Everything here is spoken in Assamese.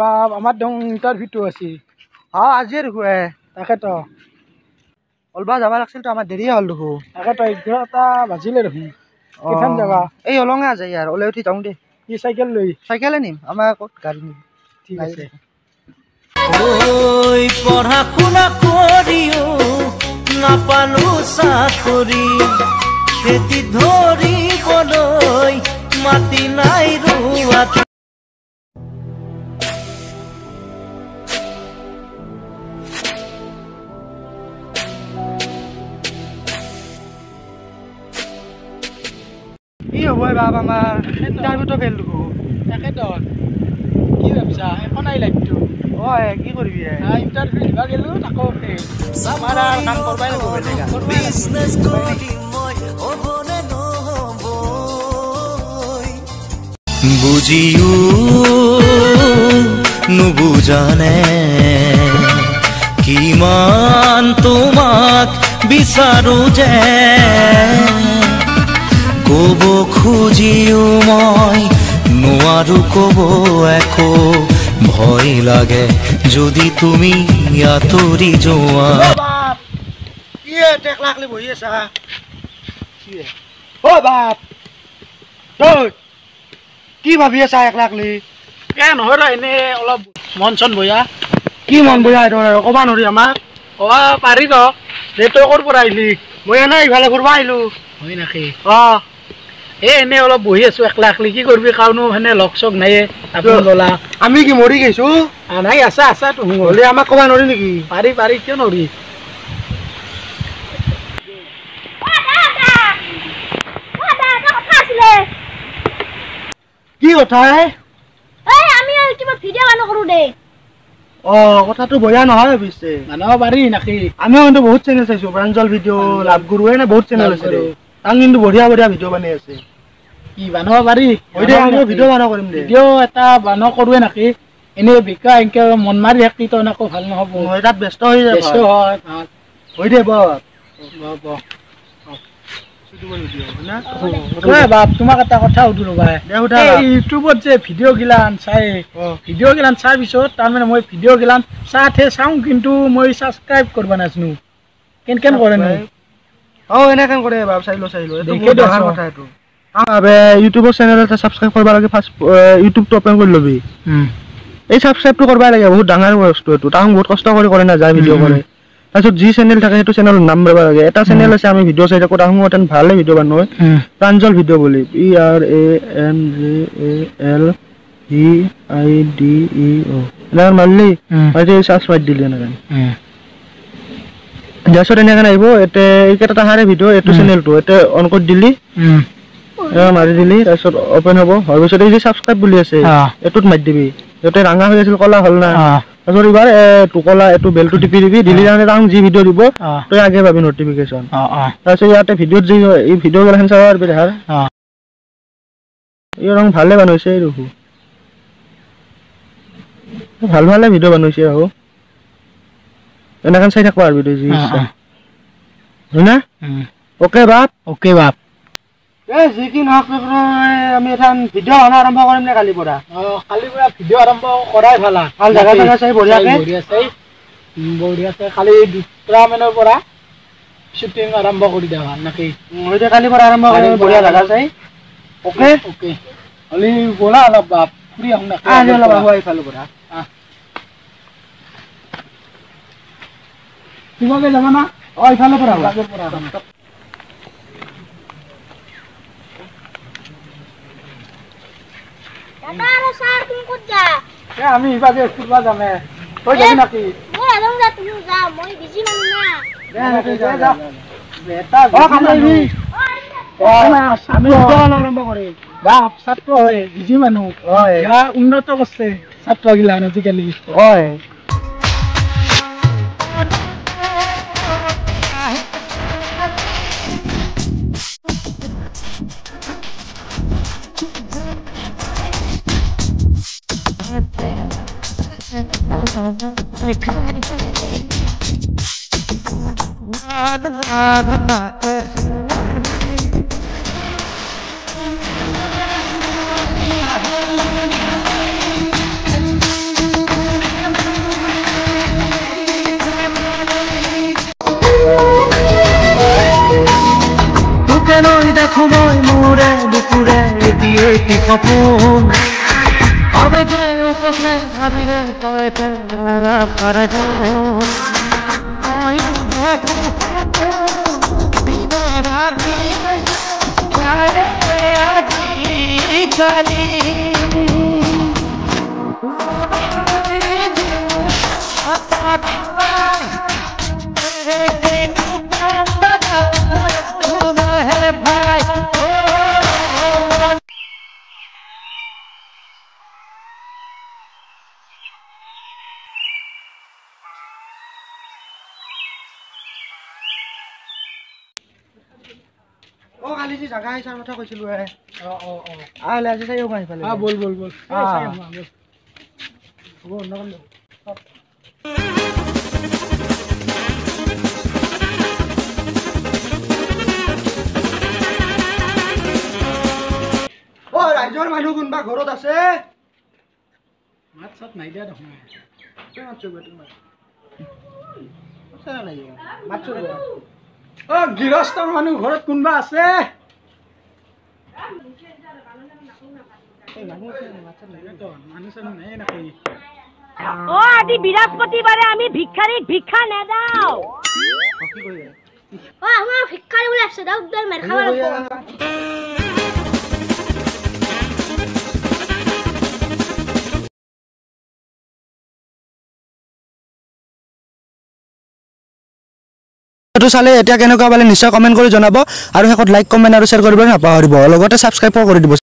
বাপ আমার দং ইন্টারভিউটো আছে আজি দেখো তাকেতো অলবা যাবা লাগছিল তো আমার দেরি হল দেখো তাকেতো 11টা বাজিলে দেখোন কেখান যাবা এই অলঙা যাই আর ওলাই উঠি যাওঁ দে কি সাইকেল লৈ সাইকেলে নিম আমার কত গাড়ি নিম ঠিক আছে ওই পড়াশোনা করিও নাপালো চাকরি খেতি ধৰিবলৈ মাটি নাই ৰোৱা কি হব বাপ আমার ইন্টারভিউটো ফেল দেখো তাকেতো কি ভাবছা এখন আই লাগতো কি করবি ইন্টারভিউ দিবা গেলো তাকো আমার আর কাম করবাই লাগবো বেলেগা বিজনেস কৰি মই হ'বনে নহ'ব বুজিও নুবুজানে কিমান তোমাক বিচাৰো যে কব খুজিও মই নোৱাৰো কব একো ভয় লাগে যদি তুমি আঁতৰি যোৱা বাপ কি টেক লাগলি বহি আছা ও বাপ তই কি ভাবি আছা এক লাগলি নহয় ৰ এনে অলপ মন চন বয়া কি মন বয়া কবা নৰি আমাক পাৰি ৰ দে তই ক'ৰ পৰা আহিলি মই এনে ইফালে ঘূৰবা আহিলো হয় নেকি এনে অলপ বহি আছো একলা একলি কি কৰিবি কাৰণো সেনে লগ চগ নাই আপোন গলা আমি কি মৰি গৈছো নাই আছা আছা তুমি হলে আমাক কবা নৰি নেকি পাৰি পাৰি কিয় নৰি কি কথা আমি কিবা ভিডিও বানো কৰো দে কথাটো বয়া নহয় পিছে বানাব পাৰি নেকি আমিও কিন্তু বহুত চেনেল চাইছো প্ৰাঞ্জল ভিডিঅ' লাভগুৰু এনে বহুত চেনেল আছে তাক কিন্তু বঢ়িয়া বঢ়িয়া ভিডিঅ' বনাই আছে কি বানাব পাৰি আমিও ভিডিঅ' বনাব কৰিম দে ভিডিঅ' এটা বানাব কৰোৱে নেকি এনে বিকা এনেকে মন মাৰি থাকি তো এনেকৈ ভাল নহ'ব তাত ব্যস্ত হৈ যায় ব্যস্ত হয় ভাল হৈ দে বাপ তোমাক এটা কথা সুধো ৰবা ইউটিউবত যে ভিডিঅ' গিলান চাই ভিডিঅ' গিলান চাই পিছত তাৰমানে মই ভিডিঅ' গিলান চাওঁ কিন্তু মই ছাবস্ক্ৰাইব কৰিব নাজানো কেনেকৈ কৰে নো এনেকৈ কৰে বাপ চাইলো কথা এইটো ইউটিউবৰ চেনেল এটা ছাবস্ক্ৰাইব কৰিব লাগে ফাৰ্ষ্ট ইউটিউবটো অপেন কৰি ল'বি এই ছাবস্ক্ৰাইবটো কৰিবই লাগে বহুত ডাঙৰ বস্তু এইটো তাহোঁ বহুত কষ্ট কৰি কৰে না যায় ভিডিঅ' কৰে তাৰপিছত যি চেনেল থাকে সেইটো চেনেলৰ নাম মাৰিব লাগে এটা চেনেল আছে আমি ভিডিঅ' চাই থাকোঁ তাহোঁ এটান ভালে ভিডিঅ' বনায় প্ৰাঞ্জল ভিডিঅ' বুলি PRANJALVIDEO এনেকৈ মাৰিলি চাৰ্চ মাৰি দিলি এনেকৈ তাৰপিছত এনেকৈ আহিব এতিয়া এইকেইটা তাহাৰে ভিডিঅ' এইটো চেনেলটো এতিয়া অন কৰি দিলি মাৰি দিলি তাৰপিছত অপেন হ'ব হোৱাৰ পিছত এই যে ছাবস্ক্ৰাইব বুলি আছে এইটোত মাৰি দিবি যাতে ৰঙা হৈ আছিল কলা হ'ল না তাৰপিছত এইবাৰ কলা এইটো বেলটো টিপি দিবি দিলি যাওঁতে তাহোঁ যি ভিডিঅ' দিব তই আগে পাবি নটিফিকেশ্যন তাৰপিছত ইয়াতে ভিডিঅ'ত যি এই ভিডিঅ' গেলাখন চাব পাৰিবি দেখাৰ এই ৰং ভালে বনাইছে এই ৰখো ভাল ভালে ভিডিঅ' বনাইছে আৰু এনেকৈ চাই থাকিব পাৰিবি তই যি ইচ্ছা হয় না অ'কে বাপ যি কি নহওক আমি এখন ভিডিঅ' বনোৱা আৰম্ভ কৰিম নে কালিৰ পৰা ভিডিঅ' আৰম্ভ কৰাই ভাল জাগা জাগা চাই বঢ়িয়াকে বঢ়িয়াছে খালি 2টা মানৰ পৰা শ্বুটিং আৰম্ভ কৰি দিয়া ভাল নেকি কালিৰ পৰা আৰম্ভ কৰিম বঢ়িয়া জাগা চাই অ'কে হলি ব'লা অলপ বাপ ফুৰি আহোঁ নেকি অলপ আহোঁ এইফালৰ পৰা তোমাকে যাবা না এইফালৰ পৰা আমি ইবাগে ফুৰবা যামে তই যাবি নেকি বাপ ছাত্ৰ হয় বিজি মানুহ উন্নত কৰিছে ছাত্ৰ গিলা আজিকালি হয় সময় মোৰে দুপুৰে এটি এটি সপোন আবেগে উপসে ভাবিলে তই পাৰা ও কালি যে জাগা আইছাৰ কথা কৈছিলো হে অ আলে আজি চাইও মাই পালে বল চাই হ'ব ও ৰাইজৰ মানুহ কোনবা ঘৰত আছে মাত সাত নাই দিয়া দেখোন ও গৃহস্থৰ মানুহ ঘৰত কোনবা আছে ও আজি বৃহস্পতিবাৰে আমি ভিক্ষাৰীক ভিক্ষা নেদাও ও আমাৰ ভিক্ষাৰী বুলি আছে দাও দল মাৰ খাব লাগিব ভিডিওটো চালে এতিয়া কেনেকুৱা পালে নিশ্চয় কমেন্ট কৰি জনাব আৰু শেষত লাইক কমেন্ট আৰু শ্বেয়াৰ কৰিবলৈ নাপাহৰিব লগতে সাবস্ক্ৰাইবও কৰি দিব